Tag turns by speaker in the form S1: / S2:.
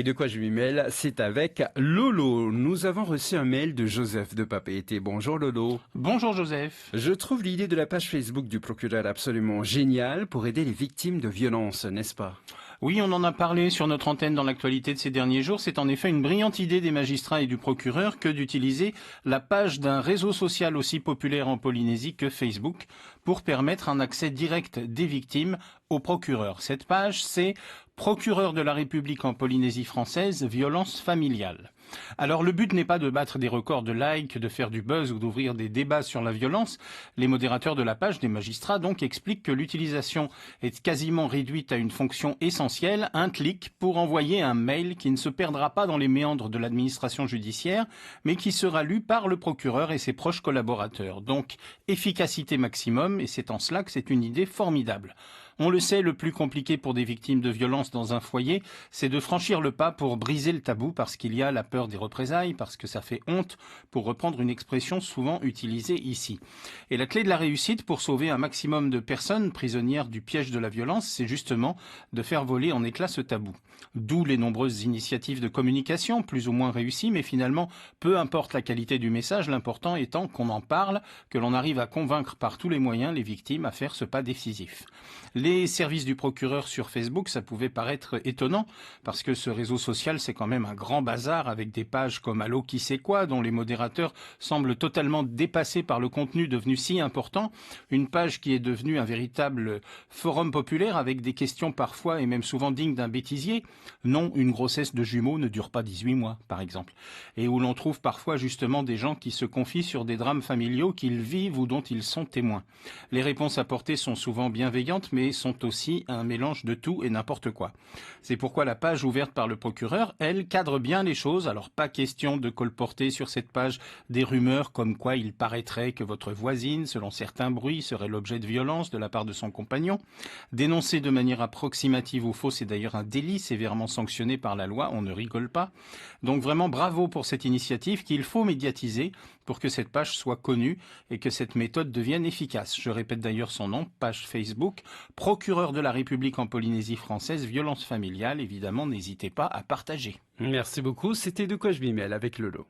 S1: Et de quoi je lui mêle, c'est avec Lolo. Nous avons reçu un mail de Joseph de Papeete. Bonjour Lolo.
S2: Bonjour Joseph.
S1: Je trouve l'idée de la page Facebook du procureur absolument géniale pour aider les victimes de violences, n'est-ce pas?
S2: Oui, on en a parlé sur notre antenne dans l'actualité de ces derniers jours. C'est en effet une brillante idée des magistrats et du procureur que d'utiliser la page d'un réseau social aussi populaire en Polynésie que Facebook pour permettre un accès direct des victimes au procureur. Cette page, c'est Procureur de la République en Polynésie française, violence familiale. Alors le but n'est pas de battre des records de likes, de faire du buzz ou d'ouvrir des débats sur la violence. Les modérateurs de la page, des magistrats donc, expliquent que l'utilisation est quasiment réduite à une fonction essentielle, un clic pour envoyer un mail qui ne se perdra pas dans les méandres de l'administration judiciaire, mais qui sera lu par le procureur et ses proches collaborateurs. Donc efficacité maximum, et c'est en cela que c'est une idée formidable. On le sait, le plus compliqué pour des victimes de violences dans un foyer, c'est de franchir le pas pour briser le tabou parce qu'il y a la peur des représailles, parce que ça fait honte, pour reprendre une expression souvent utilisée ici. Et la clé de la réussite pour sauver un maximum de personnes prisonnières du piège de la violence, c'est justement de faire voler en éclats ce tabou. D'où les nombreuses initiatives de communication, plus ou moins réussies, mais finalement, peu importe la qualité du message, l'important étant qu'on en parle, que l'on arrive à convaincre par tous les moyens les victimes à faire ce pas décisif. Les services du procureur sur Facebook, ça pouvait paraître étonnant, parce que ce réseau social, c'est quand même un grand bazar avec des pages comme Allo qui sait quoi, dont les modérateurs semblent totalement dépassés par le contenu devenu si important. Une page qui est devenue un véritable forum populaire avec des questions parfois et même souvent dignes d'un bêtisier. Non, une grossesse de jumeaux ne dure pas 18 mois, par exemple. Et où l'on trouve parfois justement des gens qui se confient sur des drames familiaux qu'ils vivent ou dont ils sont témoins. Les réponses apportées sont souvent bienveillantes, mais sont aussi un mélange de tout et n'importe quoi. C'est pourquoi la page ouverte par le procureur, elle, cadre bien les choses. Alors pas question de colporter sur cette page des rumeurs comme quoi il paraîtrait que votre voisine, selon certains bruits, serait l'objet de violence de la part de son compagnon. Dénoncer de manière approximative ou fausse est d'ailleurs un délit sévèrement sanctionné par la loi, on ne rigole pas. Donc vraiment bravo pour cette initiative qu'il faut médiatiser pour que cette page soit connue et que cette méthode devienne efficace. Je répète d'ailleurs son nom, page Facebook, Procureur de la République en Polynésie française, violence familiale. Évidemment, n'hésitez pas à partager.
S1: Merci beaucoup, c'était de quoi je lui mêle avec Lolo.